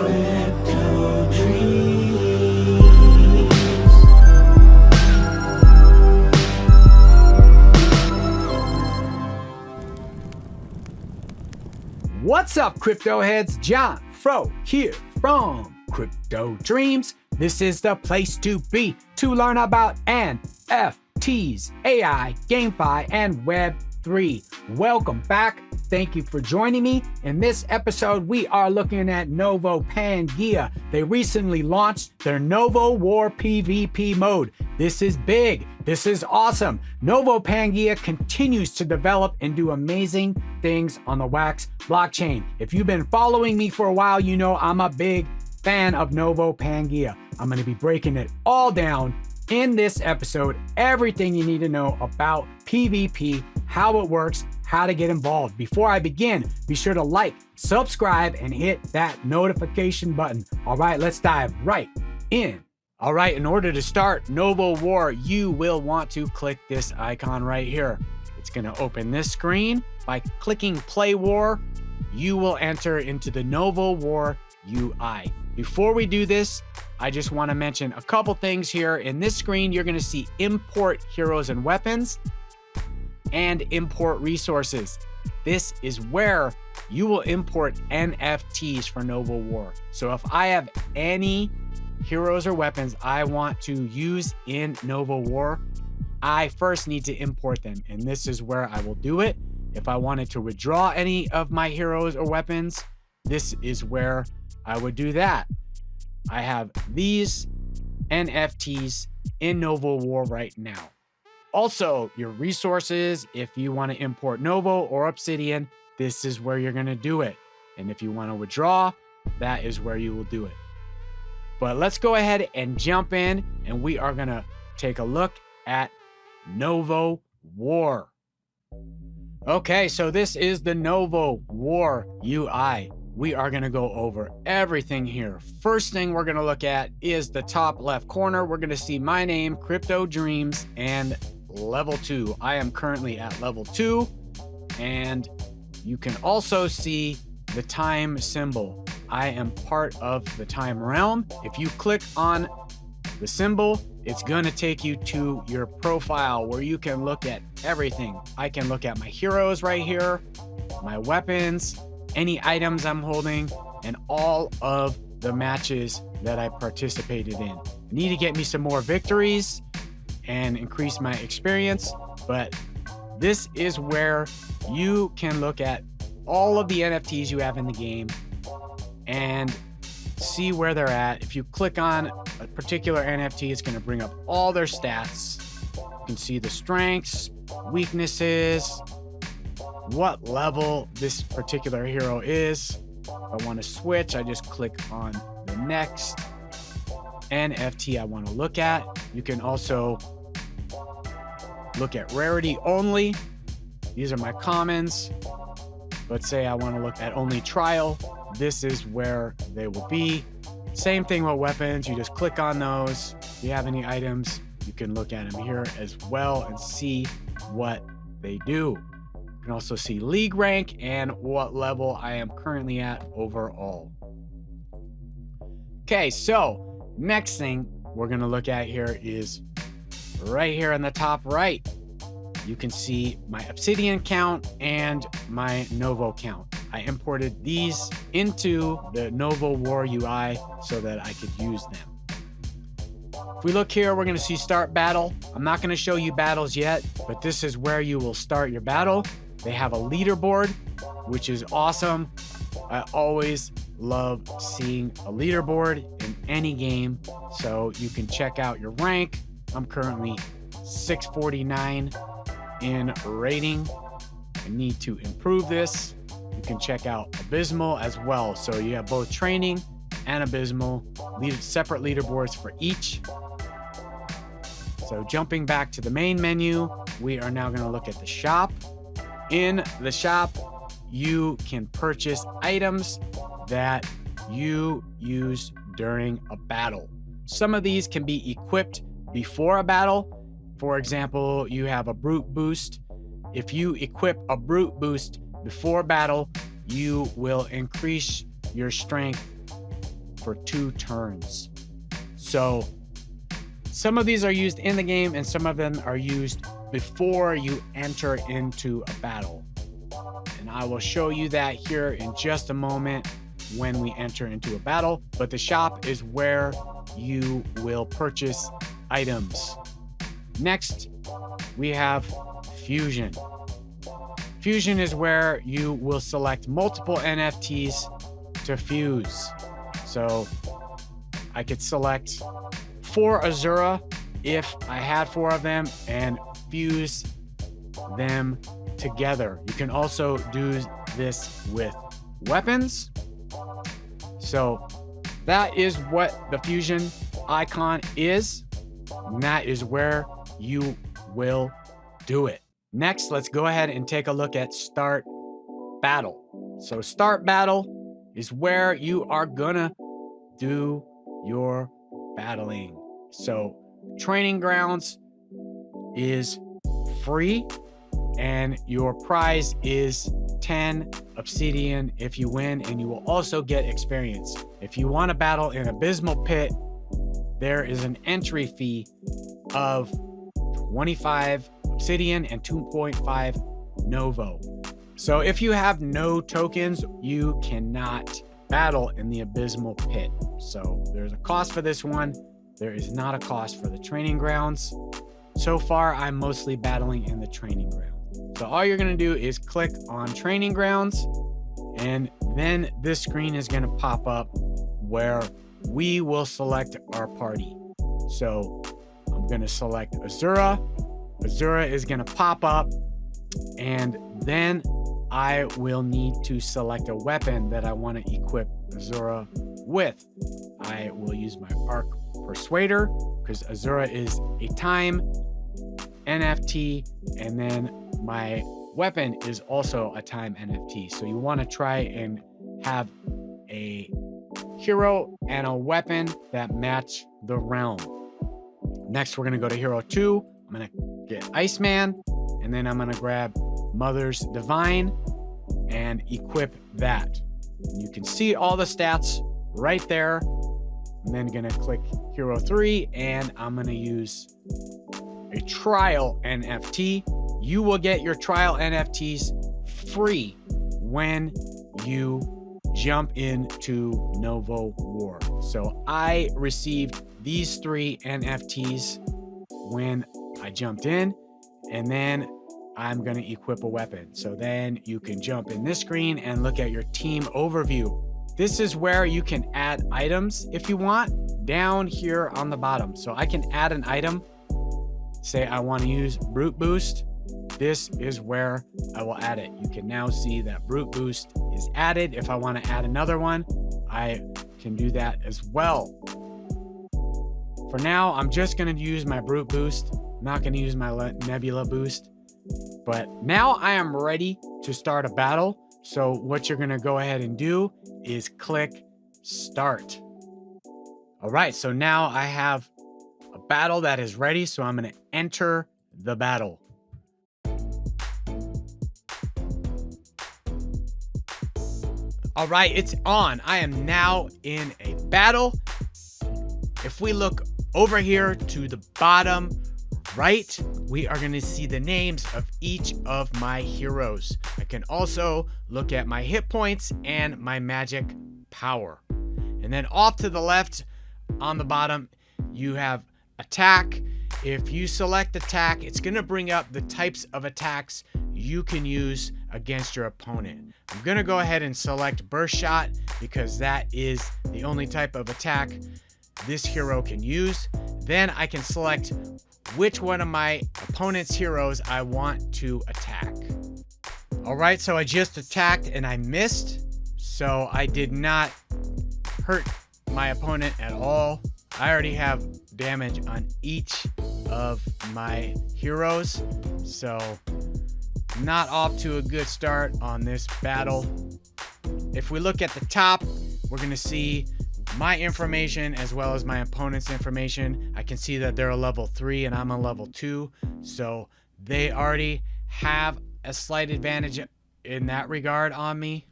Crypto dreams. What's up, crypto heads? John Fro here from Crypto Dreams. This is the place to be to learn about NFTs, AI, GameFi, and Web3. Welcome back. Thank you for joining me. In this episode, we are looking at Novopangea. They recently launched their Novo War PvP mode. This is big. This is awesome. Novopangea continues to develop and do amazing things on the WAXP blockchain. If you've been following me for a while, you know I'm a big fan of Novopangea. I'm going to be breaking it all down in this episode, everything you need to know about PvP, how it works, how to get involved. Before I begin, be sure to like, subscribe, and hit that notification button. All right, let's dive right in. All right, in order to start Novo War, you will want to click this icon right here. It's going to open this screen. By clicking Play War, you will enter into the Novo War UI. Before we do this, I just want to mention a couple things here. In this screen, you're going to see import heroes and weapons and import resources. This is where you will import NFTs for Novo War. So if I have any heroes or weapons I want to use in Novo War, I first need to import them. And this is where I will do it. If I wanted to withdraw any of my heroes or weapons, this is where I would do that. I have these NFTs in Novo War right now. Also, your resources, if you want to import Novo or Obsidian, this is where you're going to do it. And if you want to withdraw, that is where you will do it. But let's go ahead and jump in, and we are going to take a look at Novo War. Okay, so this is the Novo War UI. We are going to go over everything here. First thing we're going to look at is the top left corner. We're going to see my name, Crypto Dreams, and level 2. I am currently at level 2, and you can also see the time symbol. I am part of the time realm. If you click on the symbol, it's going to take you to your profile where you can look at everything. I can look at my heroes right here, my weapons, any items I'm holding, and all of the matches that I participated in. I need to get me some more victories and increase my experience, but this is where you can look at all of the NFTs you have in the game and see where they're at. If you click on a particular NFT, it's going to bring up all their stats. You can see the strengths, weaknesses, what level this particular hero is. If I want to switch, I just click on the next NFT I want to look at. You can also look at rarity only. These are my commons. Let's say I want to look at only trial. This is where they will be. Same thing with weapons. You just click on those. If you have any items, you can look at them here as well and see what they do. You can also see league rank and what level I am currently at overall. Okay, so next thing we're going to look at here is right here in the top right. You can see my Obsidian count and my Novo count. I imported these into the Novo War UI so that I could use them. If we look here, we're going to see start battle. I'm not going to show you battles yet, but this is where you will start your battle. They have a leaderboard, which is awesome. I always love seeing a leaderboard in any game, so you can check out your rank. I'm currently 649 in rating. I need to improve this. You can check out Abysmal as well. So you have both training and Abysmal, separate leaderboards for each. So jumping back to the main menu, we are now going to look at the shop. In the shop, you can purchase items that you use during a battle. Some of these can be equipped before a battle. For example, you have a brute boost. If you equip a brute boost before battle, you will increase your strength for 2 turns. So some of these are used in the game and some of them are used before you enter into a battle. And I will show you that here in just a moment when we enter into a battle. But the shop is where you will purchase items. Next, we have Fusion. Fusion is where you will select multiple NFTs to fuse. So I could select 4 Azura if I had 4 of them and fuse them together. You can also do this with weapons. So that is what the fusion icon is, and that is where you will do it. Next, let's go ahead and take a look at Start Battle. So Start Battle is where you are gonna do your battling. So Training Grounds is free and your prize is 10 obsidian if you win, and you will also get experience. If you want to battle in Abysmal Pit, there is an entry fee of 25 obsidian and 2.5 Novo. So if you have no tokens, you cannot battle in the Abysmal Pit. So there's a cost for this one. There is not a cost for the Training Grounds. So far, I'm mostly battling in the Training Grounds. So all you're gonna do is click on Training Grounds, and then this screen is gonna pop up where we will select our party. So I'm gonna select Azura. Azura is gonna pop up, and then I will need to select a weapon that I want to equip Azura with. I will use my Arc Persuader because Azura is a time NFT, and then my weapon is also a time NFT. So you want to try and have a hero and a weapon that match the realm. Next, we're going to go to Hero 2. I'm going to get Iceman, and then I'm going to grab Mother's Divine and equip that. And you can see all the stats right there. I'm then going to click Hero 3, and I'm going to use a trial NFT. You will get your trial NFTs free when you jump into Novo War. So I received these 3 NFTs when I jumped in, and then I'm going to equip a weapon. So then you can jump in this screen and look at your team overview. This is where you can add items if you want, down here on the bottom. So I can add an item. Say I want to use Brute Boost. This is where I will add it. You can now see that Brute Boost is added. If I want to add another one, I can do that as well. For now, I'm just going to use my Brute Boost. I'm not going to use my Nebula Boost. But now I am ready to start a battle. So what you're going to go ahead and do is click Start. All right, so now I have a battle that is ready. So I'm going to enter the battle. All right, it's on. I am now in a battle. If we look over here to the bottom right, we are going to see the names of each of my heroes. I can also look at my hit points and my magic power. And then off to the left on the bottom, you have attack. If you select attack, it's going to bring up the types of attacks you can use against your opponent. I'm going to go ahead and select burst shot because that is the only type of attack this hero can use. Then I can select which one of my opponent's heroes I want to attack. All right, so I just attacked and I missed. So I did not hurt my opponent at all. I already have damage on each of my heroes. So not off to a good start on this battle. If we look at the top, we're going to see my information as well as my opponent's information. I can see that they're a level 3 and I'm a level 2. So they already have a slight advantage in that regard on me.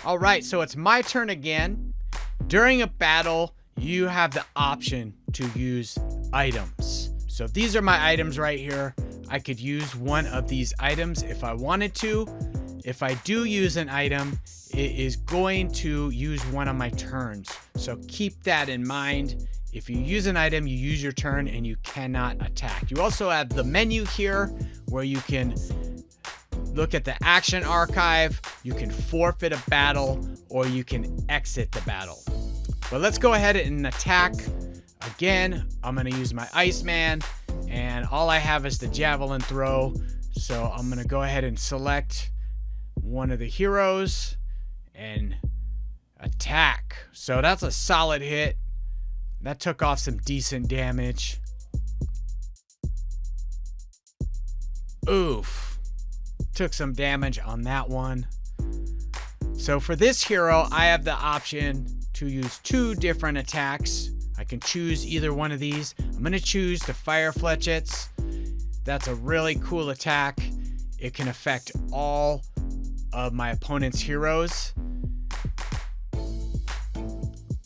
All right, so it's my turn again. During a battle, you have the option to use items. So these are my items right here. I could use one of these items if I wanted to. If I do use an item, it is going to use one of my turns. So keep that in mind. If you use an item, you use your turn and you cannot attack. You also have the menu here where you can look at the action archive, you can forfeit a battle, or you can exit the battle. But let's go ahead and attack. Again, I'm gonna use my Iceman, and all I have is the javelin throw. So I'm gonna go ahead and select one of the heroes and attack. So that's a solid hit. That took off some decent damage. Oof. Took some damage on that one. So for this hero, I have the option to use 2 different attacks. I can choose either one of these. I'm gonna choose the fire fletchets. That's a really cool attack. It can affect all of my opponent's heroes.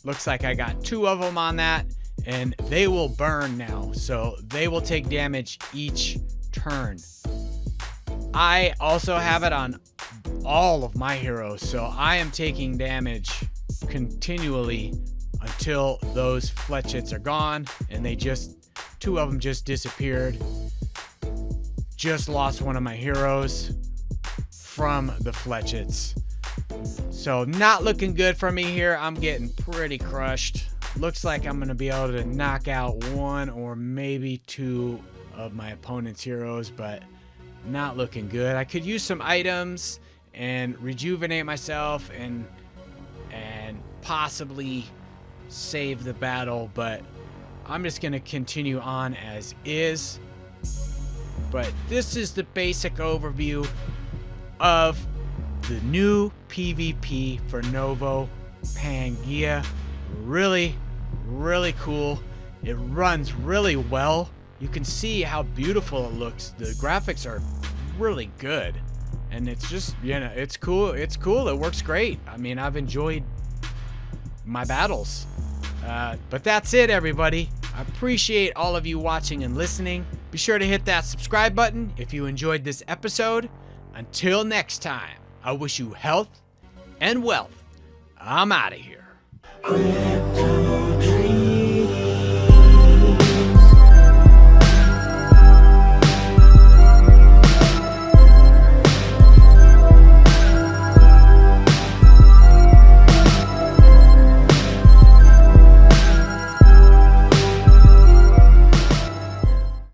Looks like I got 2 of them on that, and they will burn now. So they will take damage each turn. I also have it on all of my heroes, so I am taking damage continually until those fletchets are gone, and 2 of them just disappeared. Just lost one of my heroes from the fletchets. So not looking good for me here. I'm getting pretty crushed. Looks like I'm gonna be able to knock out 1 or maybe 2 of my opponent's heroes, but not looking good. I could use some items and rejuvenate myself and possibly save the battle, but I'm just gonna continue on as is. But this is the basic overview of the new PvP for Novopangea. Really cool. It runs really well. You can see how beautiful it looks. The graphics are really good, and it's just, it's cool. It works great. I mean, I've enjoyed my battles. But that's it, everybody. I appreciate all of you watching and listening. Be sure to hit that subscribe button if you enjoyed this episode. Until next time, I wish you health and wealth. I'm out of here.